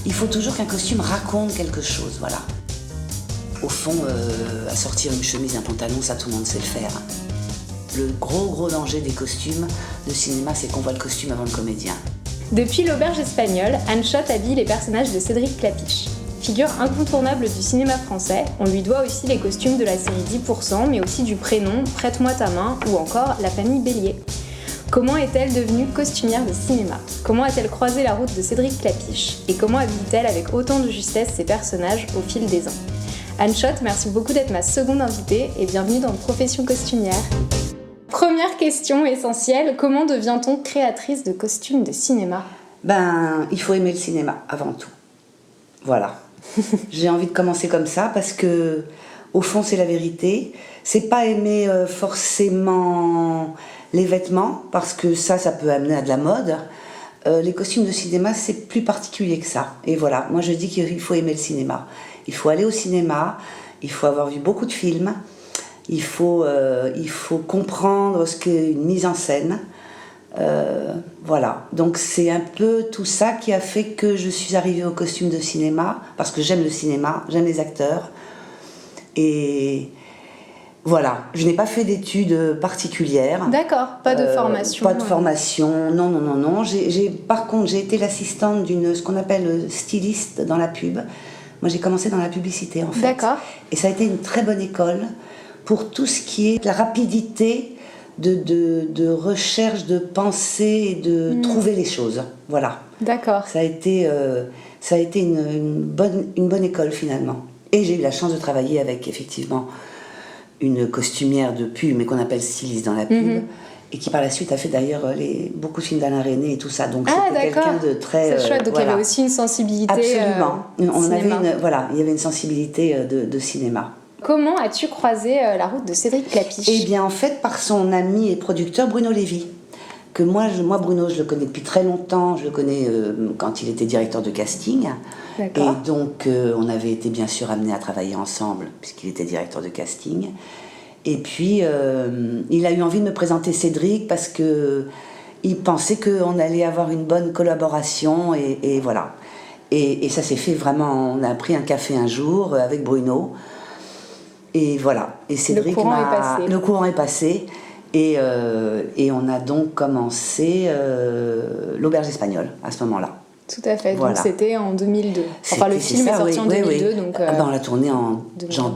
Il faut toujours qu'un costume raconte quelque chose, voilà. Au fond, assortir une chemise, un pantalon, ça tout le monde sait le faire. Le gros danger des costumes de cinéma, c'est qu'on voit le costume avant le comédien. Depuis l'Auberge espagnole, Anne Schott habille les personnages de Cédric Klapisch. Figure incontournable du cinéma français, on lui doit aussi les costumes de la série 10%, mais aussi du Prénom, Prête-moi ta main ou encore La famille Bélier. Comment est-elle devenue costumière de cinéma? Comment a-t-elle croisé la route de Cédric Klapisch? Et comment habille-t-elle avec autant de justesse ses personnages au fil des ans? Anne Schott, merci beaucoup d'être ma seconde invitée et bienvenue dans Profession costumière. Première question essentielle, comment devient-on créatrice de costumes de cinéma? Il faut aimer le cinéma avant tout. Voilà. J'ai envie de commencer comme ça parce que, au fond, c'est la vérité. C'est pas aimer forcément les vêtements, parce que ça peut amener à de la mode. Les costumes de cinéma, c'est plus particulier que ça. Et voilà, moi je dis qu'il faut aimer le cinéma. Il faut aller au cinéma, il faut avoir vu beaucoup de films, il faut comprendre ce qu'est une mise en scène. Voilà, donc c'est un peu tout ça qui a fait que je suis arrivée au costume de cinéma, parce que j'aime le cinéma, j'aime les acteurs. Et voilà, je n'ai pas fait d'études particulières. D'accord, pas de formation. Pas de formation, non. Par contre, j'ai été l'assistante d'une, ce qu'on appelle styliste dans la pub. Moi, j'ai commencé dans la publicité, en fait. D'accord. Et ça a été une très bonne école pour tout ce qui est la rapidité de recherche, de penser et de trouver les choses. Voilà. D'accord. Ça a été une bonne école, finalement. Et j'ai eu la chance de travailler avec, effectivement, une costumière de pub, mais qu'on appelle styliste dans la pub, et qui par la suite a fait d'ailleurs beaucoup de films d'Alain Resnais et tout ça. Donc c'était quelqu'un de très... C'est chouette, donc il y avait aussi une sensibilité. Absolument. Il y avait une sensibilité de cinéma. Comment as-tu croisé la route de Cédric Klapisch? Eh bien, en fait, par son ami et producteur Bruno Lévy. Que moi, Bruno, je le connais depuis très longtemps. Je le connais quand il était directeur de casting. D'accord. Et donc, on avait été bien sûr amenés à travailler ensemble, puisqu'il était directeur de casting. Et puis, il a eu envie de me présenter Cédric parce qu'il pensait qu'on allait avoir une bonne collaboration. Et voilà. Et ça s'est fait vraiment. On a pris un café un jour avec Bruno. Et voilà. Et Cédric Le courant est passé. Et on a donc commencé l'Auberge espagnole à ce moment-là. Tout à fait, voilà. Donc c'était en 2002. Enfin, le film est sorti en 2002. Donc, on l'a tourné en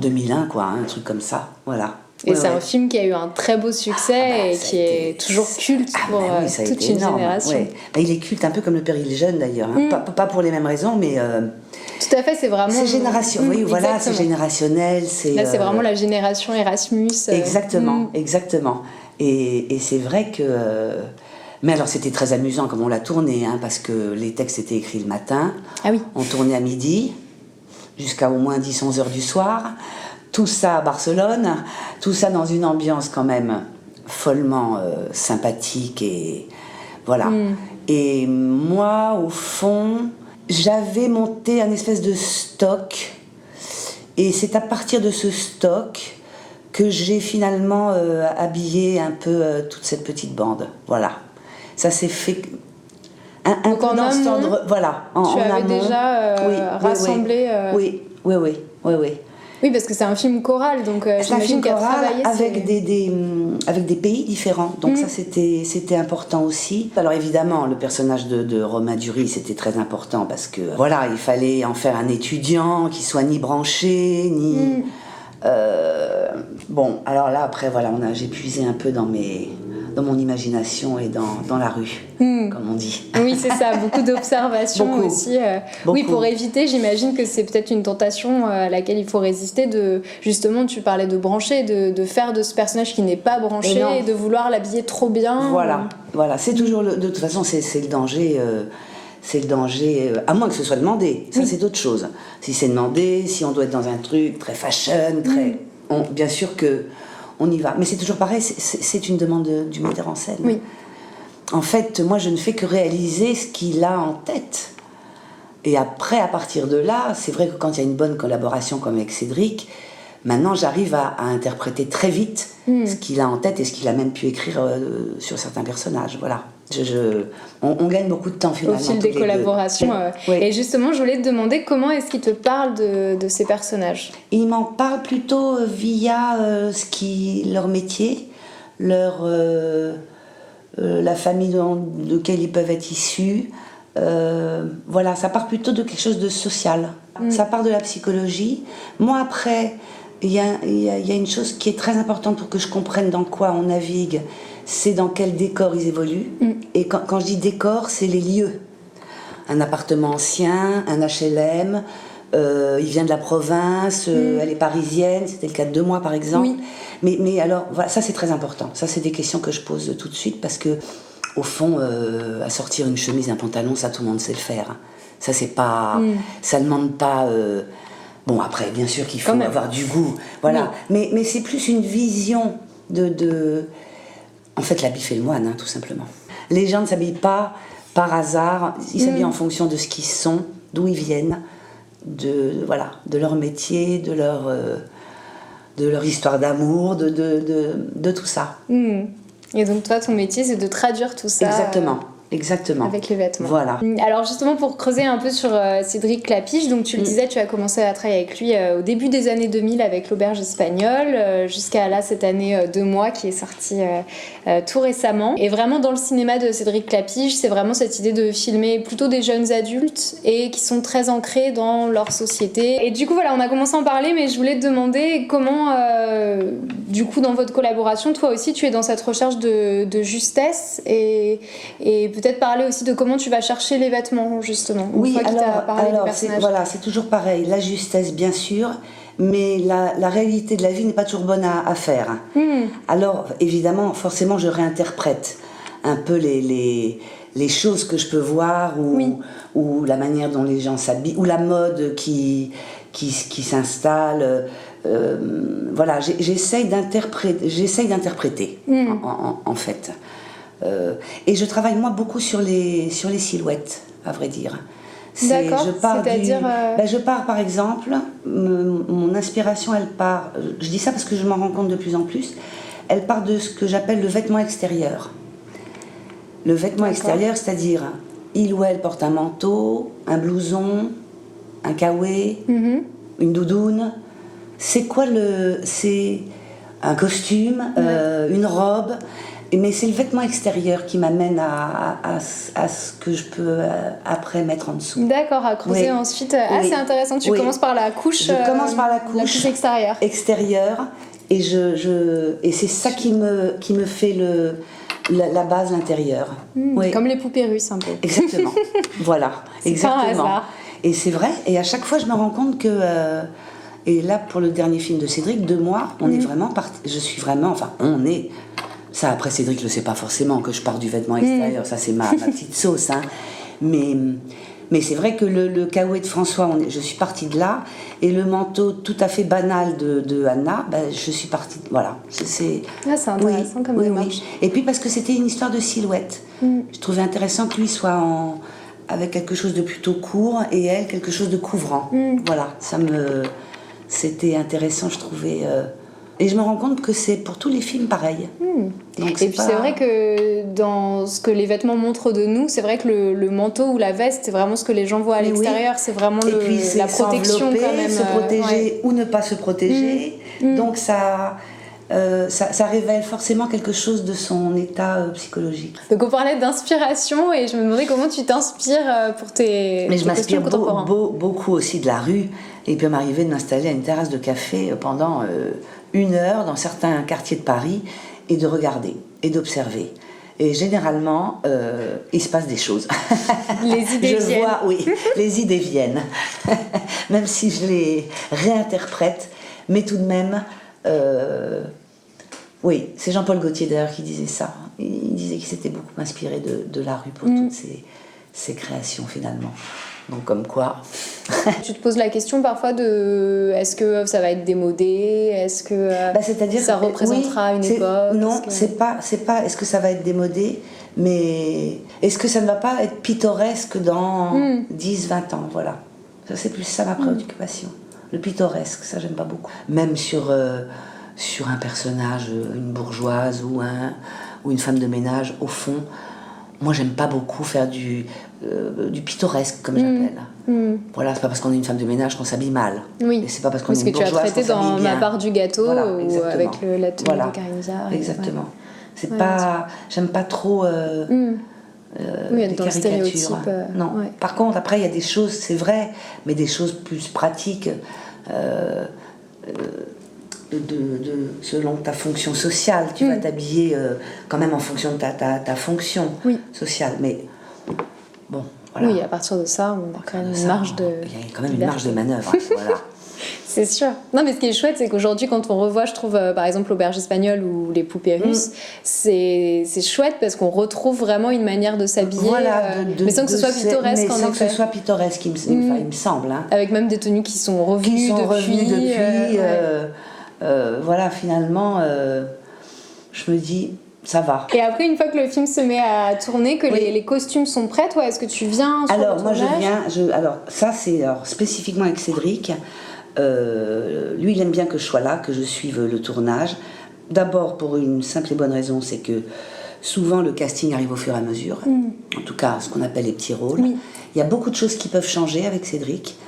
2001, quoi, un truc comme ça. Voilà. Et c'est un film qui a eu un très beau succès et qui est toujours culte pour toute une génération. Ouais. Il est culte un peu comme Le Péril jeune d'ailleurs. Hein. Pas pour les mêmes raisons, mais... Tout à fait, c'est vraiment... C'est génération, oui, voilà, c'est générationnel. Là, c'est vraiment la génération Erasmus. Exactement. Et c'est vrai que... Mais alors, c'était très amusant comme on l'a tourné, hein, parce que les textes étaient écrits le matin. Ah oui. On tournait à midi, jusqu'à au moins 10-11 heures du soir. Tout ça à Barcelone, tout ça dans une ambiance quand même follement sympathique. Et voilà. Et moi, au fond, j'avais monté un espèce de stock. Et c'est à partir de ce stock que j'ai finalement habillé un peu toute cette petite bande. Voilà. Ça s'est fait un peu dans cet ordre. Voilà. Tu avais déjà rassemblé. Oui. Oui, parce que c'est un film choral, donc j'imagine qu'il y a travaillé avec des pays différents. Donc ça, c'était important aussi. Alors évidemment, le personnage de Romain Duris, c'était très important parce que voilà, il fallait en faire un étudiant qui soit ni branché, ni... Bon, alors là, après, voilà, j'ai puisé un peu dans mon imagination et dans la rue, comme on dit. Oui, c'est ça, beaucoup d'observations aussi. Beaucoup. Oui, pour éviter, j'imagine que c'est peut-être une tentation à laquelle il faut résister, justement, tu parlais de brancher, de faire de ce personnage qui n'est pas branché et de vouloir l'habiller trop bien. Voilà, c'est toujours, de toute façon, c'est le danger... C'est le danger, à moins que ce soit demandé. Ça, c'est autre chose. Si c'est demandé, si on doit être dans un truc très fashion, bien sûr qu'on y va. Mais c'est toujours pareil, c'est une demande du metteur en scène. Oui. En fait, moi, je ne fais que réaliser ce qu'il a en tête. Et après, à partir de là, c'est vrai que quand il y a une bonne collaboration comme avec Cédric, maintenant, j'arrive à interpréter très vite ce qu'il a en tête et ce qu'il a même pu écrire sur certains personnages. Voilà. On gagne beaucoup de temps finalement. Au fil des collaborations. Oui. Et justement, je voulais te demander comment est-ce qu'il te parle de ces personnages. Il m'en parle plutôt via leur métier, la famille de laquelle ils peuvent être issus. Voilà, ça part plutôt de quelque chose de social. Ça part de la psychologie. Moi, après, il y a une chose qui est très importante pour que je comprenne dans quoi on navigue, c'est dans quel décor ils évoluent. Et quand je dis décor, c'est les lieux. Un appartement ancien, un HLM, il vient de la province, elle est parisienne, c'était le cas de 2 mois par exemple. Oui. Mais alors, voilà, ça c'est très important. Ça, c'est des questions que je pose tout de suite parce que, au fond, à sortir une chemise, un pantalon, ça tout le monde sait le faire. Ça, c'est pas. Ça ne demande pas. Bon, après, bien sûr qu'il faut avoir du goût. Voilà. Oui. Mais c'est plus une vision de. En fait, l'habit fait le moine, tout simplement. Les gens ne s'habillent pas par hasard, ils s'habillent en fonction de ce qu'ils sont, d'où ils viennent, de leur métier, de leur histoire d'amour, de tout ça. Et donc toi, ton métier, c'est de traduire tout ça. Exactement. Avec les vêtements. Voilà. Alors justement, pour creuser un peu sur Cédric Klapisch, donc tu le disais, tu as commencé à travailler avec lui au début des années 2000 avec l'Auberge espagnole, jusqu'à là cette année 2 mois qui est sortie tout récemment. Et vraiment dans le cinéma de Cédric Klapisch, c'est vraiment cette idée de filmer plutôt des jeunes adultes et qui sont très ancrés dans leur société. Et du coup voilà, on a commencé à en parler, mais je voulais te demander comment, du coup dans votre collaboration, toi aussi tu es dans cette recherche de justesse et peut-être parler aussi de comment tu vas chercher les vêtements, justement. Oui, alors c'est toujours pareil. La justesse, bien sûr, mais la réalité de la vie n'est pas toujours bonne à faire. Alors, évidemment, forcément, je réinterprète un peu les choses que je peux voir, ou la manière dont les gens s'habillent, ou la mode qui s'installe. Voilà, j'essaye d'interpréter, en fait. Et je travaille moi beaucoup sur les silhouettes, à vrai dire. D'accord, c'est-à-dire... je pars par exemple, mon inspiration elle part, je dis ça parce que je m'en rends compte de plus en plus, elle part de ce que j'appelle le vêtement extérieur. Le vêtement extérieur, c'est-à-dire il ou elle porte un manteau, un blouson, un kawaii, une doudoune. C'est quoi c'est un costume, une robe. Mais c'est le vêtement extérieur qui m'amène à ce que je peux après mettre en dessous. D'accord, à creuser ensuite. C'est intéressant. Tu commences par la couche. Je commence par la couche extérieure. Et c'est ça qui me fait la base, l'intérieur. Comme les poupées russes un peu. Exactement. Voilà. Exactement. Pas un hasard. Et c'est vrai. Et à chaque fois, je me rends compte que. Et là, pour le dernier film de Cédric, 2 mois, on est vraiment parti. Je suis vraiment. Enfin, on est. Ça, après, Cédric ne le sait pas forcément que je pars du vêtement extérieur. Ça, c'est ma petite sauce. Mais c'est vrai que le kawaii de François, je suis partie de là. Et le manteau tout à fait banal de Anna, je suis partie... Voilà. C'est intéressant comme démarche. Et puis parce que c'était une histoire de silhouette. Je trouvais intéressant que lui soit avec quelque chose de plutôt court et elle, quelque chose de couvrant. Voilà. C'était intéressant, je trouvais... Et je me rends compte que c'est pour tous les films pareil. Donc et puis c'est vrai que dans ce que les vêtements montrent de nous, c'est vrai que le manteau ou la veste, c'est vraiment ce que les gens voient à l'extérieur. C'est vraiment la protection quand même. Se protéger ou ne pas se protéger. Donc ça révèle forcément quelque chose de son état psychologique. Donc on parlait d'inspiration et je me demandais comment tu t'inspires pour tes Mais je m'inspire contemporains. beaucoup aussi de la rue. Et il peut m'arriver de m'installer à une terrasse de café pendant 1 heure dans certains quartiers de Paris et de regarder et d'observer. Et généralement, il se passe des choses. Les idées viennent. Les idées viennent. Même si je les réinterprète, mais tout de même... oui, c'est Jean-Paul Gaultier d'ailleurs qui disait ça. Il disait qu'il s'était beaucoup inspiré de la rue pour toutes ses créations finalement. Donc comme quoi... Tu te poses la question parfois de est-ce que ça va être démodé, est-ce que c'est-à-dire ça représentera une époque? Non, c'est pas est-ce que ça va être démodé, mais est-ce que ça ne va pas être pittoresque dans 10-20 ans, voilà. Ça, c'est plus ça ma préoccupation. Le pittoresque, ça j'aime pas beaucoup. Même sur un personnage, une bourgeoise ou une femme de ménage, au fond, moi, j'aime pas beaucoup faire du pittoresque, comme j'appelle. Voilà, c'est pas parce qu'on est une femme de ménage qu'on s'habille mal. Oui. Et c'est pas parce qu'on est une que tu as bourgeoise traité qu'on s'habille dans bien. Ma part du gâteau Voilà, ou exactement. avec la tenue Voilà. de Karine Viard. Exactement. C'est pas... J'aime pas trop... Oui, des dans le caricatures. stéréotype. Non. Ouais. Par contre, après, il y a des choses, c'est vrai, mais des choses plus pratiques selon ta fonction sociale. Tu vas t'habiller quand même en fonction de ta fonction sociale. Mais bon, voilà. Oui, à partir de ça, on a quand même une marge de... Il y a quand même une marge de manœuvre. Hein, voilà. C'est sûr. Non, mais ce qui est chouette, c'est qu'aujourd'hui, quand on revoit, je trouve, par exemple, l'auberge espagnole ou les poupées russes, c'est chouette parce qu'on retrouve vraiment une manière de s'habiller, mais sans que ce soit pittoresque, en effet. Sans que ce soit pittoresque, il me semble. Hein. Avec même des tenues qui sont revenues depuis. Voilà, finalement, je me dis... Ça va. Et après, une fois que le film se met à tourner, que les costumes sont prêts, toi, est-ce que tu viens sur alors, le moi, tournage? Alors, ça, c'est spécifiquement avec Cédric. Lui, il aime bien que je sois là, que je suive le tournage. D'abord, pour une simple et bonne raison, c'est que souvent, le casting arrive au fur et à mesure. En tout cas, ce qu'on appelle les petits rôles. Oui. Il y a beaucoup de choses qui peuvent changer avec Cédric.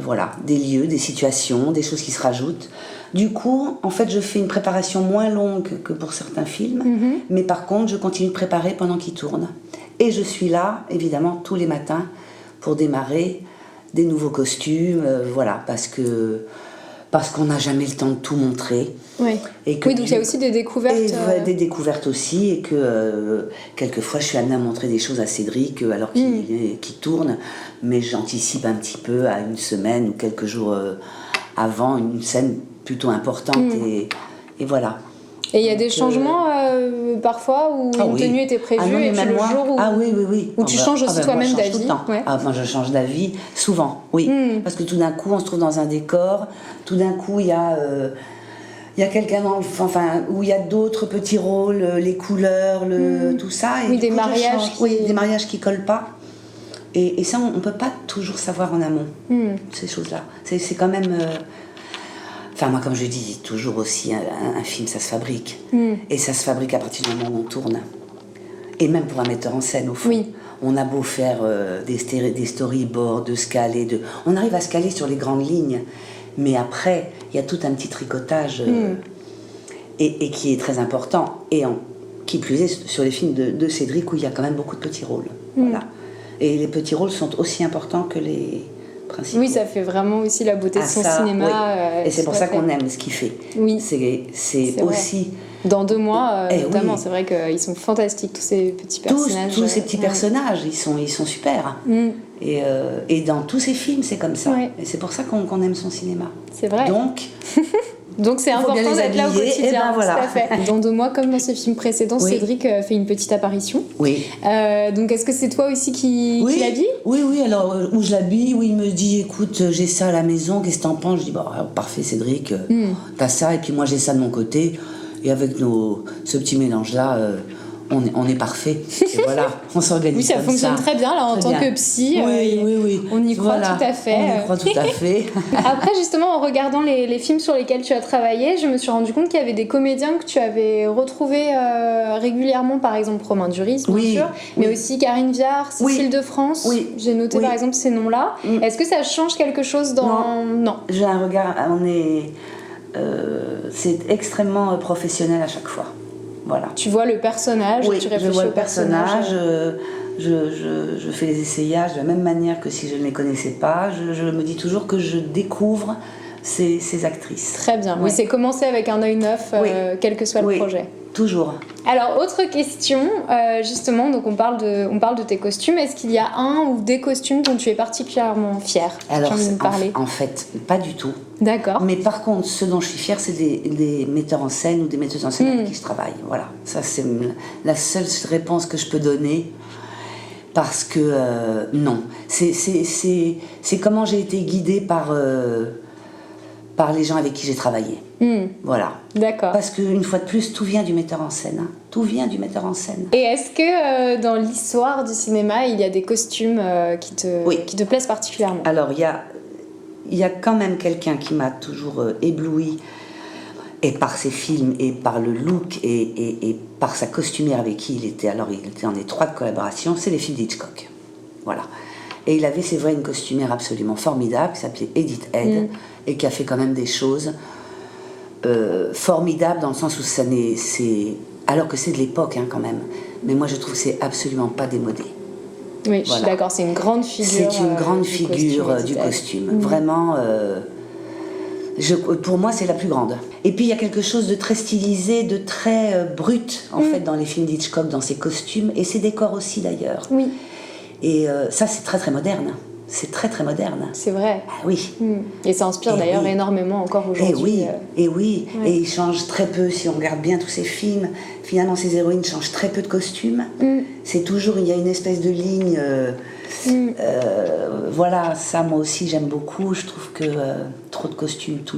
Voilà, des lieux, des situations, des choses qui se rajoutent. Du coup, en fait, je fais une préparation moins longue que pour certains films, mais par contre, je continue de préparer pendant qu'ils tournent. Et je suis là, évidemment, tous les matins pour démarrer des nouveaux costumes, voilà, parce qu'on n'a jamais le temps de tout montrer. Oui, donc il y a aussi des découvertes. Des découvertes aussi, et que quelquefois je suis amenée à montrer des choses à Cédric alors qu'il tourne, mais j'anticipe un petit peu à une semaine ou quelques jours avant une scène plutôt importante, et voilà. Et il y a des changements parfois où une tenue était prévue et puis le jour où... Ah oui. Où tu changes aussi toi-même d'avis. Ouais. Moi je change d'avis souvent, oui. Parce que tout d'un coup on se trouve dans un décor, tout d'un coup il y a quelqu'un où il y a d'autres petits rôles, les couleurs, tout ça. Et des mariages des mariages qui collent pas. Et ça, on ne peut pas toujours savoir en amont, ces choses-là. C'est quand même... Enfin, moi, comme je dis toujours aussi, un film, ça se fabrique. Et ça se fabrique à partir du moment où on tourne. Et même pour un metteur en scène, au fond. Oui. On a beau faire des storyboards, de se caler, on arrive à se caler sur les grandes lignes. Mais après, il y a tout un petit tricotage et qui est très important. Et qui plus est sur les films de Cédric, où il y a quand même beaucoup de petits rôles. Voilà. Et les petits rôles sont aussi importants que les principaux. Oui, ça fait vraiment aussi la beauté de son cinéma. Oui. Et c'est pour ça qu'on aime ce qu'il fait. Oui. C'est aussi... Dans 2 mois, notamment, c'est vrai qu'ils sont fantastiques, tous ces petits personnages. Tous ces petits personnages, ils sont super. Et dans tous ces films, c'est comme ça. Ouais. Et c'est pour ça qu'on aime son cinéma. C'est vrai. Donc c'est important d'être là au quotidien, ben voilà. Tout à fait. Dans 2 mois, comme dans ses films précédents, Cédric fait une petite apparition. Oui. Donc est-ce que c'est toi aussi qui l'habille ? Oui, alors où je l'habille, où il me dit, écoute, j'ai ça à la maison, qu'est-ce que t'en penses ? Je dis, parfait Cédric, t'as ça, et puis moi j'ai ça de mon côté, et avec ce petit mélange-là... On est parfait. Et voilà, on s'organise. Oui, ça fonctionne très bien là en tant que psy. Oui. On y croit tout à fait. On y croit tout à fait. Après, justement, en regardant les films sur lesquels tu as travaillé, je me suis rendu compte qu'il y avait des comédiens que tu avais retrouvés régulièrement, par exemple Romain Duris, bien sûr, mais aussi Karine Viard, Cécile de France. Oui. J'ai noté par exemple ces noms-là. Est-ce que ça change quelque chose dans... Non. J'ai un regard. C'est extrêmement professionnel à chaque fois. Voilà. Tu vois le personnage, tu réfléchis je vois au le personnage, je fais les essayages de la même manière que si je ne les connaissais pas. Je me dis toujours que je découvre ces actrices. Très bien. Oui, c'est commencer avec un œil neuf, quel que soit le projet. Toujours. Alors, autre question, justement, donc on parle de tes costumes. Est-ce qu'il y a un ou des costumes dont tu es particulièrement fière ? Alors, tu as envie de me parler ? En fait, pas du tout. D'accord. Mais par contre, ce dont je suis fière, c'est des metteurs en scène ou des metteuses en scène avec qui je travaille. Voilà, ça c'est la seule réponse que je peux donner. Parce que, non. C'est comment j'ai été guidée par les gens avec qui j'ai travaillé. Voilà. D'accord. Parce qu'une fois de plus, tout vient du metteur en scène. Hein. Tout vient du metteur en scène. Et est-ce que dans l'histoire du cinéma, il y a des costumes qui te plaisent particulièrement ? Alors, il y a quand même quelqu'un qui m'a toujours ébloui et par ses films, et par le look, et par sa costumière avec qui il était. Alors, il était en étroite collaboration, c'est les films d'Hitchcock. Voilà. Et il avait, c'est vrai, une costumière absolument formidable, qui s'appelait Edith Head, et qui a fait quand même des choses formidables, dans le sens où alors que c'est de l'époque, hein, quand même. Mais moi, je trouve que c'est absolument pas démodé. Oui, je suis d'accord, c'est une grande figure. C'est une grande figure du costume. Vraiment, pour moi, c'est la plus grande. Et puis, il y a quelque chose de très stylisé, de très brut, en fait, dans les films d'Hitchcock, dans ses costumes, et ses décors aussi, d'ailleurs. Oui. Et ça, c'est très, très moderne. C'est très, très moderne. C'est vrai. Ah oui. Et ça inspire d'ailleurs énormément encore aujourd'hui. Et il change très peu. Si on regarde bien tous ces films, finalement, ces héroïnes changent très peu de costumes. C'est toujours, il y a une espèce de ligne. Voilà, ça, moi aussi, j'aime beaucoup. Je trouve que trop de costumes, tue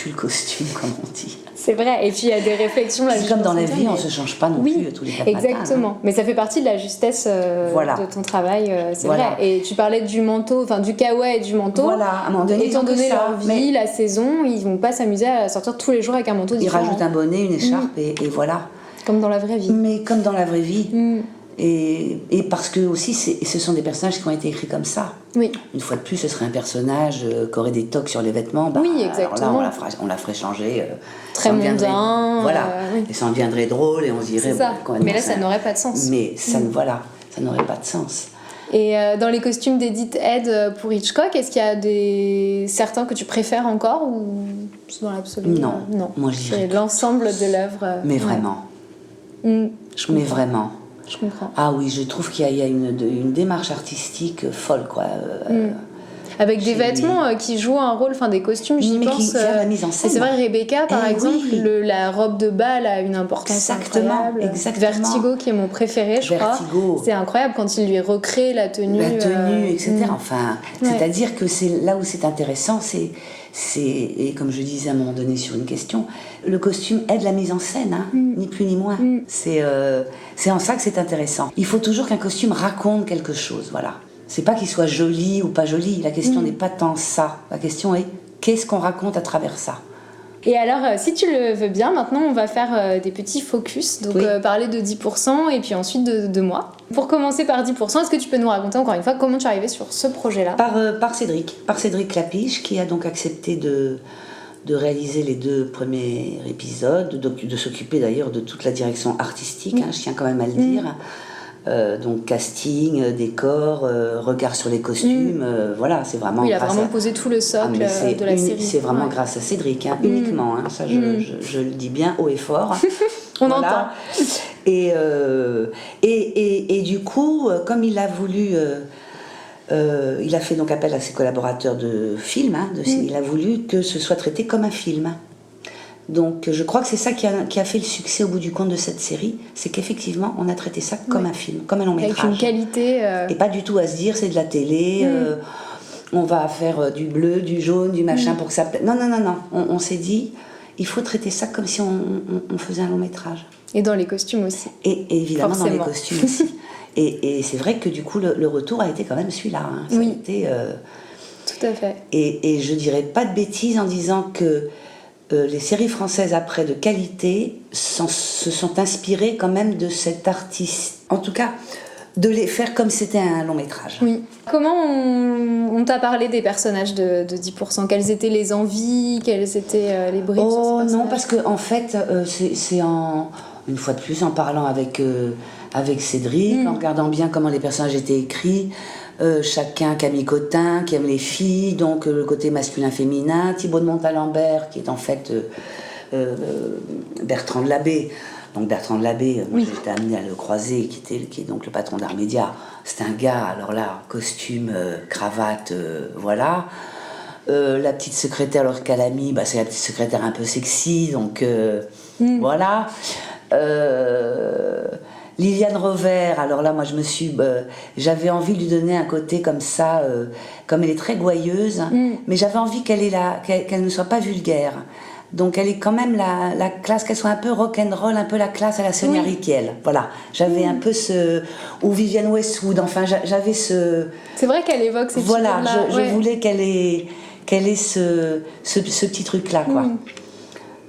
le costume, comme on dit. C'est vrai. Et puis, il y a des réflexions. Là, c'est comme dans la vie, on ne se change pas non plus tous les 4 matins. Exactement. Mais ça fait partie de la justesse de ton travail. C'est vrai. Et tu parlais du manteau, enfin du kawaii et du manteau. Voilà, à un moment donné, étant donné leur vie, la saison, ils ne vont pas s'amuser à sortir tous les jours avec un manteau différent. Ils rajoutent un bonnet, une écharpe et voilà. Comme dans la vraie vie. Mais comme dans la vraie vie. Et parce que aussi, ce sont des personnages qui ont été écrits comme ça. Oui. Une fois de plus, ce serait un personnage qui aurait des tocs sur les vêtements. Oui, exactement. Alors là, on la ferait changer. Très mondain. Voilà. Et ça en deviendrait drôle et on se dirait... C'est ça. Mais là, ça n'aurait pas de sens. Mais ça n'aurait pas de sens. Et dans les costumes d'Edith Head pour Hitchcock, est-ce qu'il y a certains que tu préfères encore ou dans l'absolu? Non. Moi, je dirais l'ensemble de l'œuvre. Mais vraiment. Mais vraiment. Je comprends. Ah oui, je trouve qu'il y a une démarche artistique folle, quoi. Avec des vêtements qui jouent un rôle, enfin des costumes, j'y pense. La mise en scène. C'est vrai, Rebecca, par exemple, la robe de bal a une importance incroyable. Exactement. Vertigo, qui est mon préféré, je crois. C'est incroyable quand il lui recrée la tenue. Etc. Enfin, c'est-à-dire que c'est là où c'est intéressant, et comme je disais à un moment donné sur une question, le costume aide la mise en scène, hein, ni plus ni moins. C'est en ça que c'est intéressant. Il faut toujours qu'un costume raconte quelque chose, voilà. C'est pas qu'il soit joli ou pas joli, la question n'est pas tant ça. La question est, qu'est-ce qu'on raconte à travers ça ? Et alors, si tu le veux bien, maintenant on va faire des petits focus, donc parler de 10% et puis ensuite de moi. Pour commencer par 10%, est-ce que tu peux nous raconter encore une fois comment tu es arrivée sur ce projet-là ? Par Cédric Clapiche, qui a donc accepté de réaliser les 2 premiers épisodes, de s'occuper d'ailleurs de toute la direction artistique, hein, je tiens quand même à le dire. Donc casting, décor, regard sur les costumes, voilà, c'est vraiment... Il a vraiment posé tout le socle de la série. C'est vraiment grâce à Cédric, hein, uniquement, hein, ça je le dis bien haut et fort. On entend. Et du coup, comme il a voulu... il a fait donc appel à ses collaborateurs de film, hein, il a voulu que ce soit traité comme un film. Donc je crois que c'est ça qui a fait le succès au bout du compte de cette série, c'est qu'effectivement on a traité ça comme un film, comme un long métrage. Avec une qualité... Et pas du tout à se dire c'est de la télé, on va faire du bleu, du jaune, du machin pour que ça... Non, on s'est dit, il faut traiter ça comme si on faisait un long métrage. Et dans les costumes aussi. Et évidemment dans les costumes aussi. Et c'est vrai que du coup le retour a été quand même celui-là. Hein. Ça a été, tout à fait. Et je dirais pas de bêtises en disant que les séries françaises après de qualité se sont inspirées quand même de cet artiste. En tout cas, de les faire comme c'était un long métrage. Oui. Comment on t'a parlé des personnages de 10% ? Quelles étaient les envies ? Quelles étaient les briques sur ces personnages ? Non, parce que en fait, une fois de plus, en parlant avec Cédric, en regardant bien comment les personnages étaient écrits, chacun, Camille Cotin qui aime les filles, donc le côté masculin-féminin, Thibaut de Montalembert qui est en fait Bertrand de Labbé. Donc Bertrand de Labbé, moi j'étais amenée à le croiser, qui est donc le patron d'Art Média. C'est un gars, alors là, costume, cravate, voilà. La petite secrétaire, Laure Calamy, c'est la petite secrétaire un peu sexy, donc voilà. Liliane Rover, alors là, moi j'avais envie de lui donner un côté comme ça, comme elle est très gouailleuse, mais j'avais envie qu'elle ne soit pas vulgaire. Donc elle est quand même la classe, qu'elle soit un peu rock'n'roll, un peu la classe à la Sonia Rykiel. Voilà, j'avais un peu ou Vivienne Westwood, enfin j'avais ce... C'est vrai qu'elle évoque ces figures-là. Voilà, je voulais qu'elle ait ce petit truc-là, quoi.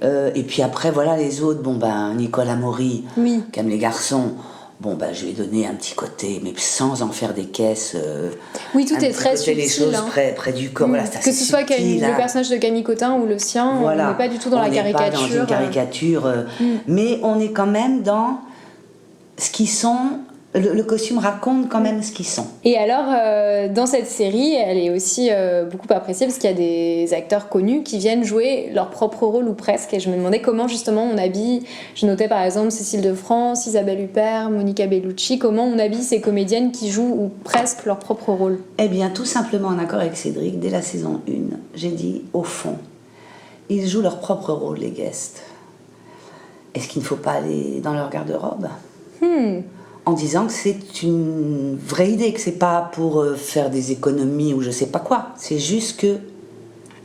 Et puis après, voilà, les autres, Nicolas Maury, Oui. qui aime les garçons, je lui ai donné un petit côté, mais sans en faire des caisses. Oui, tout un est petit très côté, subtil. les choses près du corps. Voilà, c'est que ce soit subtil, le personnage de Camille Cotin ou le sien, voilà. on n'est pas du tout dans la caricature. On n'est pas dans une caricature, mais on est quand même dans ce qu'ils sont. Le costume raconte quand même ce qu'ils sont. Et alors, dans cette série, elle est aussi beaucoup appréciée parce qu'il y a des acteurs connus qui viennent jouer leur propre rôle ou presque. Et je me demandais comment justement on habille. Je notais par exemple Cécile de France, Isabelle Huppert, Monica Bellucci. Comment on habille ces comédiennes qui jouent ou presque leur propre rôle? Eh bien, tout simplement en accord avec Cédric, dès la saison 1, j'ai dit, au fond, ils jouent leur propre rôle, les guests. Est-ce qu'il ne faut pas aller dans leur garde-robe en disant que c'est une vraie idée, que c'est pas pour faire des économies ou je sais pas quoi. C'est juste que,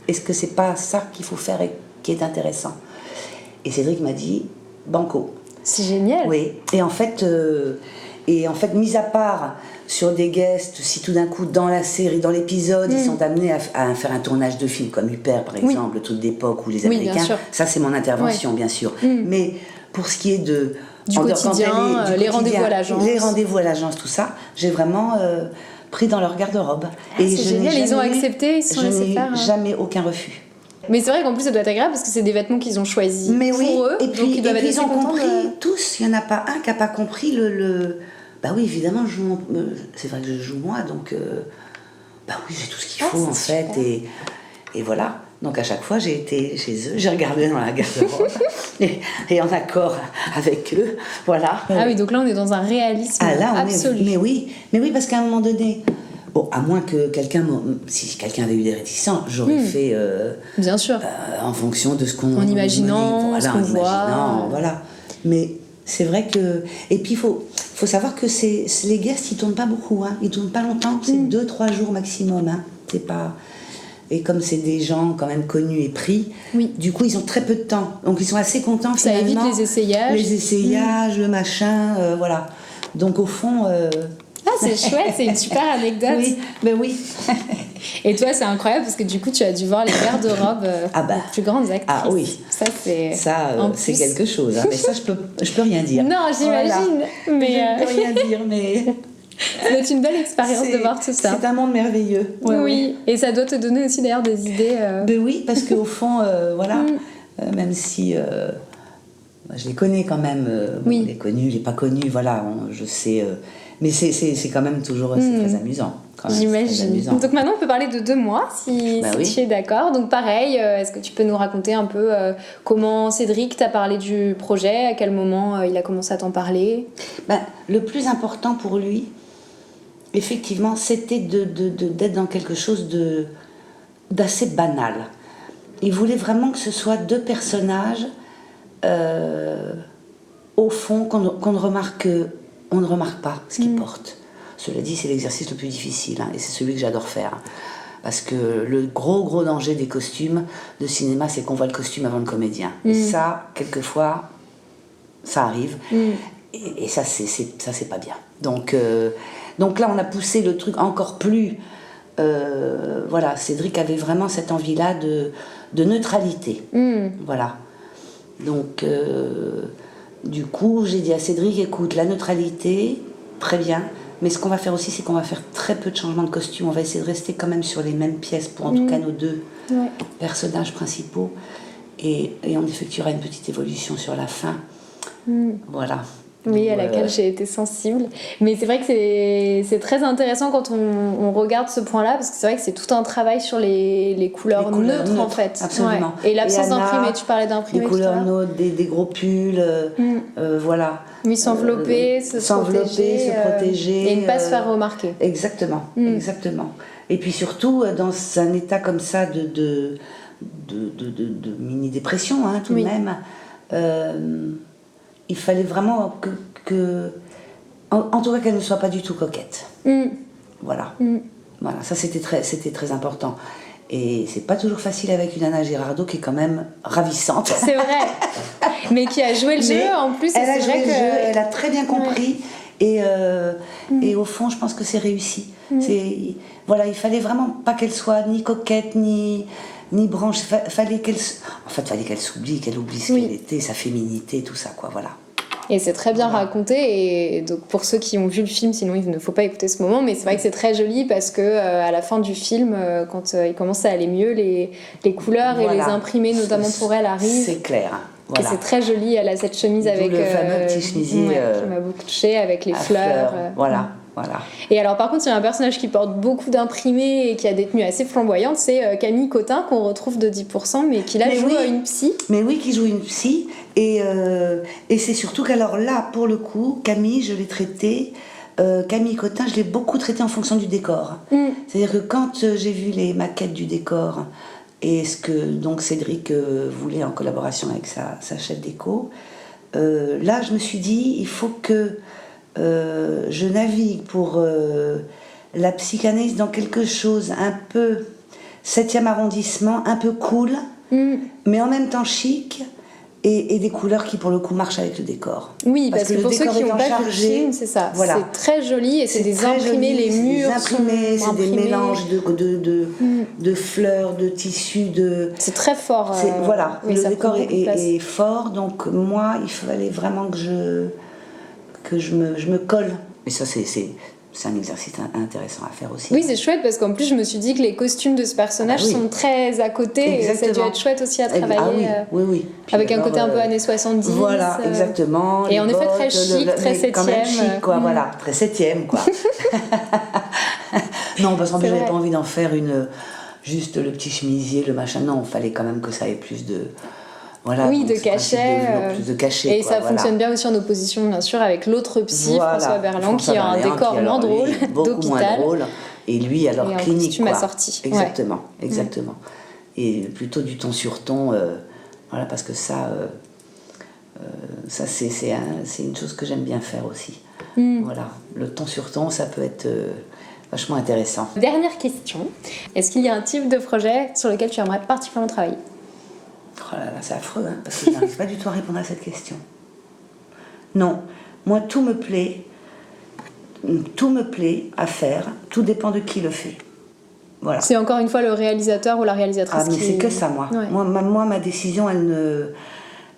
est-ce que c'est pas ça qu'il faut faire et qui est intéressant? Et Cédric m'a dit, banco. C'est génial. Oui, et en fait, mis à part sur des guests, si tout d'un coup dans la série, dans l'épisode, ils sont amenés à faire un tournage de film comme Huppert par exemple, le truc d'époque ou les Américains, ça c'est mon intervention bien sûr. Mais pour ce qui est du quotidien, les rendez-vous à l'agence. Les rendez-vous à l'agence, tout ça, j'ai vraiment pris dans leur garde-robe. C'est génial, ils ont accepté, ils se sont laissés faire. Jamais aucun refus. Mais c'est vrai qu'en plus ça doit être agréable parce que c'est des vêtements qu'ils ont choisis pour eux. Et puis, donc ils doivent être ils ont compris de... tous, il n'y en a pas un qui n'a pas compris le... Bah oui, évidemment, c'est vrai que je joue moi, donc oui, j'ai tout ce qu'il faut en fait, et voilà. Donc à chaque fois, j'ai été chez eux, j'ai regardé dans la garde-robe, et en accord avec eux, voilà. Ah oui, donc là on est dans un réalisme absolu. Mais oui, parce qu'à un moment donné, à moins que si quelqu'un avait eu des réticents, j'aurais fait... Bien sûr. En fonction de ce qu'on... En imaginant, ce qu'on voit. Voilà. Mais c'est vrai que... Et puis il faut savoir que les guests, ils tournent pas beaucoup, hein. Ils tournent pas longtemps, c'est 2-3 jours maximum, hein. C'est pas... Et comme c'est des gens quand même connus et pris, du coup ils ont très peu de temps. Donc ils sont assez contents ça finalement. Ça évite les essayages. Les essayages, le machin, voilà. Donc au fond... c'est chouette, c'est une super anecdote. Oui, ben oui. Et toi, c'est incroyable parce que du coup, tu as dû voir les garde-robes des plus grandes actrices. Ah oui. Ça, c'est quelque chose. Hein. Mais ça, je peux rien dire. Non, j'imagine. Voilà. Mais je peux rien dire, mais... C'est une belle expérience de voir tout ça. C'est un monde merveilleux. Oui, et ça doit te donner aussi d'ailleurs des idées. Ben oui, parce qu'au fond, voilà, même si je les connais quand même, les connus, les pas connus, voilà, je sais, mais c'est quand même toujours c'est très amusant. J'imagine. Donc maintenant, on peut parler de 2 mois, si tu es d'accord. Donc pareil, est-ce que tu peux nous raconter un peu comment Cédric t'a parlé du projet, à quel moment il a commencé à t'en parler? Le plus important pour lui, effectivement, c'était d'être dans quelque chose d'assez banal. Il voulait vraiment que ce soit 2 personnages, au fond, qu'on ne remarque pas ce qu'ils portent. Cela dit, c'est l'exercice le plus difficile, hein, et c'est celui que j'adore faire. Parce que le gros danger des costumes de cinéma, c'est qu'on voit le costume avant le comédien. Et ça, quelquefois, ça arrive. Et ça, c'est pas bien. Donc là, on a poussé le truc encore plus... voilà, Cédric avait vraiment cette envie-là de neutralité. Voilà. Donc, du coup, j'ai dit à Cédric, écoute, la neutralité, très bien. Mais ce qu'on va faire aussi, c'est qu'on va faire très peu de changements de costume. On va essayer de rester quand même sur les mêmes pièces pour en tout cas nos 2 personnages principaux. Et on effectuera une petite évolution sur la fin. Voilà. Oui, à laquelle j'ai été sensible. Mais c'est vrai que c'est très intéressant quand on regarde ce point-là, parce que c'est vrai que c'est tout un travail sur les couleurs neutres, en fait. Absolument. Ouais. Et l'absence d'imprimé, tu parlais d'imprimé. Des couleurs neutres, des gros pulls, voilà. Oui, s'envelopper, se protéger. Et ne pas se faire remarquer. Exactement, exactement. Et puis surtout, dans un état comme ça de mini-dépression, hein, tout de même, il fallait vraiment en tout cas qu'elle ne soit pas du tout coquette. Voilà. Voilà, ça c'était très important. Et c'est pas toujours facile avec une Anna Girardot qui est quand même ravissante. C'est vrai. Mais qui a joué le jeu en plus. Elle a joué le jeu, elle a très bien compris. Et au fond, je pense que c'est réussi. Voilà, il fallait vraiment pas qu'elle soit ni coquette, ni branche. Fallait qu'elle s'oublie, qu'elle oublie ce qu'elle était, sa féminité, tout ça, quoi, voilà. Et c'est très bien raconté, et donc pour ceux qui ont vu le film, sinon il ne faut pas écouter ce moment, mais c'est vrai que c'est très joli parce que à la fin du film, quand il commence à aller mieux, les couleurs et les imprimés, notamment pour elle, arrivent. C'est clair. Voilà. Et c'est très joli, elle a cette chemise avec le fameux petit chemisier qui m'a beaucoup touchée, avec les fleurs. Voilà. Et alors par contre, il y a un personnage qui porte beaucoup d'imprimés et qui a des tenues assez flamboyantes, c'est Camille Cotin, qu'on retrouve de 10%, mais qui là joue une psy. Mais oui, qui joue une psy, et c'est surtout qu'alors là, pour le coup, Camille, je l'ai traitée, Camille Cotin, je l'ai beaucoup traitée en fonction du décor. C'est-à-dire que quand j'ai vu les maquettes du décor, et ce que donc Cédric voulait en collaboration avec sa chef déco, là je me suis dit, il faut que je navigue pour la psychanalyse dans quelque chose un peu 7e arrondissement, un peu cool, mais en même temps chic, et des couleurs qui pour le coup marchent avec le décor. Oui, parce que pour ceux qui n'ont pas vu le film, c'est ça. Voilà. C'est très joli, et c'est des imprimés, les murs c'est des mélanges de fleurs, de tissus, c'est très fort. Voilà, le décor est fort, donc moi il fallait vraiment que je me colle. Et ça c'est un exercice intéressant à faire aussi. Oui, c'est chouette parce qu'en plus je me suis dit que les costumes de ce personnage sont très à côté. Exactement. Et ça a dû être chouette aussi à travailler. Oui. Avec un côté un peu années 70. Voilà, exactement. Et en effet très chic, très 7e. Quand même chic, quoi, voilà, très 7e, quoi. Non, parce qu'en plus j'avais pas envie d'en faire juste le petit chemisier, le machin. Non, il fallait quand même que ça ait plus de... Voilà, oui, de cachet. Plus de cachet. Et ça fonctionne bien aussi en opposition, bien sûr, avec l'autre psy, François Berland, qui a un décor moins drôle, beaucoup moins drôle. Et lui, alors, clinique. Et un costume assorti. Exactement. Et plutôt du ton sur ton, voilà, parce que ça c'est une chose que j'aime bien faire aussi. Voilà, le ton sur ton, ça peut être vachement intéressant. Dernière question, est-ce qu'il y a un type de projet sur lequel tu aimerais particulièrement travailler ? Oh là là, c'est affreux, hein, parce que je n'arrive pas du tout à répondre à cette question. Non, moi tout me plaît à faire, tout dépend de qui le fait. Voilà. C'est encore une fois le réalisateur ou la réalisatrice mais c'est que ça, moi. Ouais. Moi, ma décision, elle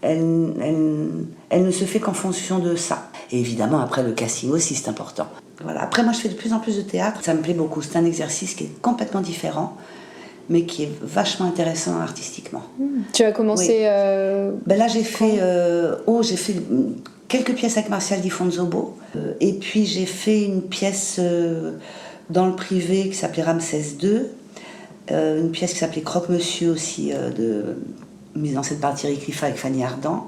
ne se fait qu'en fonction de ça. Et évidemment, après, le casting aussi, c'est important. Voilà. Après, moi, je fais de plus en plus de théâtre. Ça me plaît beaucoup. C'est un exercice qui est complètement différent, mais qui est vachement intéressant artistiquement. Tu as commencé... Là, j'ai fait quelques pièces avec Martial Di Fonzobo. Et puis, j'ai fait une pièce dans le privé qui s'appelait Ramsès II. Une pièce qui s'appelait Croque-Monsieur aussi, mise en scène par Thierry Cliffat avec Fanny Ardant,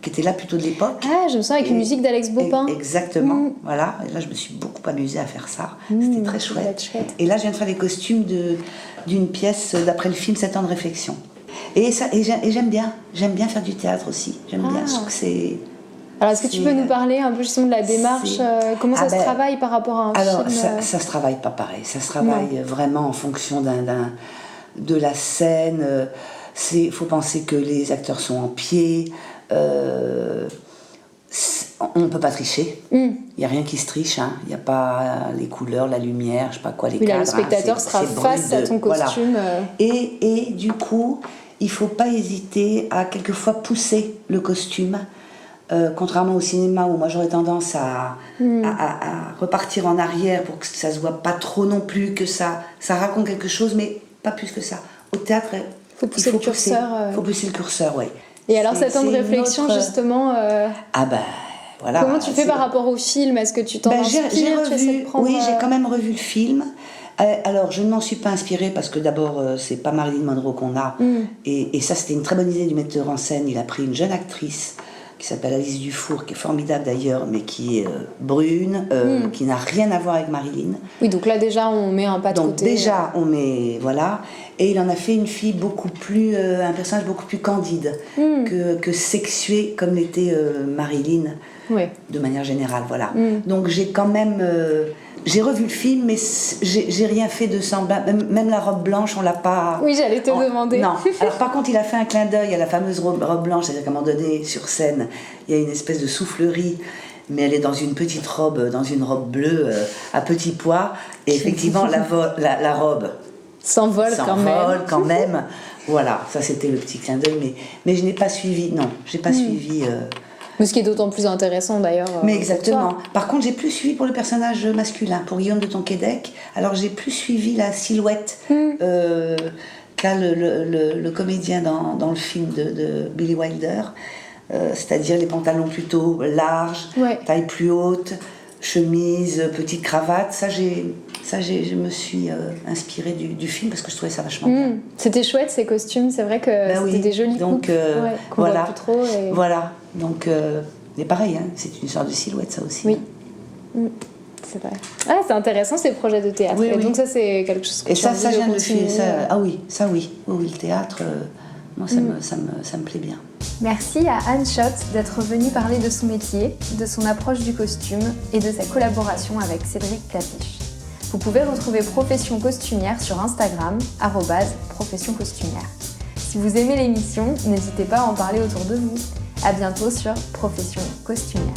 qui était là plutôt de l'époque. Ah, je me sens avec une musique d'Alex Bopin. Exactement, voilà. Et là, je me suis beaucoup amusée à faire ça. C'était très chouette. Et là, je viens de faire les costumes d'une pièce d'après le film 7 ans de réflexion. Et j'aime bien faire du théâtre aussi. J'aime bien, je trouve que c'est... Alors, est-ce que tu peux nous parler un peu justement de la démarche, comment ça se travaille par rapport à un film ? Alors, ça se travaille pas pareil. Ça se travaille vraiment en fonction de la scène. Il faut penser que les acteurs sont en pied. On ne peut pas tricher. Il n'y a rien qui se triche. Il n'y a pas les couleurs, la lumière, je sais pas quoi, les cadres. Le spectateur sera face à ton costume. Voilà. Et du coup, il ne faut pas hésiter à quelquefois pousser le costume. Contrairement au cinéma où moi j'aurais tendance à repartir en arrière pour que ça se voit pas trop non plus, que ça raconte quelque chose, mais pas plus que ça. Au théâtre, il faut pousser le curseur, oui. Et alors, cette temps de réflexion, justement... voilà. Comment tu fais par rapport au film ? Est-ce que tu t'en inspires ? Oui, j'ai quand même revu le film. Alors, je ne m'en suis pas inspirée parce que d'abord, c'est pas Marilyn Monroe qu'on a. Et ça, c'était une très bonne idée du metteur en scène. Il a pris une jeune actrice qui s'appelle Alice Dufour, qui est formidable d'ailleurs, mais qui est brune, qui n'a rien à voir avec Marilyn. Oui, donc là déjà on met un pas de côté. Donc déjà on met, voilà, et il en a fait une fille beaucoup plus, un personnage beaucoup plus candide que sexué comme l'était Marilyn, de manière générale, voilà. Donc j'ai quand même, j'ai revu le film, mais j'ai rien fait de semblable. Même la robe blanche, on l'a pas... Oui, j'allais te demander. Non. Alors par contre, il a fait un clin d'œil à la fameuse robe blanche, c'est-à-dire qu'à un moment donné, sur scène, il y a une espèce de soufflerie, mais elle est dans une petite robe, dans une robe bleue à petits pois. Et effectivement, la robe s'envole quand même. Voilà, ça c'était le petit clin d'œil, mais je n'ai pas suivi, non, j'ai pas suivi... Mais ce qui est d'autant plus intéressant d'ailleurs. Mais exactement. Par contre, j'ai plus suivi pour le personnage masculin, pour Guillaume de Tonquédec. Alors j'ai plus suivi la silhouette qu'a le comédien dans le film de Billy Wilder, c'est-à-dire les pantalons plutôt larges, taille plus haute, chemise, petite cravate. Je me suis inspirée du film parce que je trouvais ça vachement bien. C'était chouette ces costumes, c'est vrai que c'était des jolis donc, coupes qu'on voit plus trop. Et... Voilà, donc mais pareil, hein, c'est une sorte de silhouette ça aussi. Oui, c'est vrai. Ah, c'est intéressant ces projets de théâtre. Oui, et donc ça c'est quelque chose que et tu ça, as envie ça de vient de continuer. Ah oui, ça oui. Oui, le théâtre, moi ça me plaît bien. Merci à Anne Schott d'être venue parler de son métier, de son approche du costume et de sa collaboration avec Cédric Clapiche. Vous pouvez retrouver Profession Costumière sur Instagram, @profession costumière. Si vous aimez l'émission, n'hésitez pas à en parler autour de vous. À bientôt sur Profession Costumière.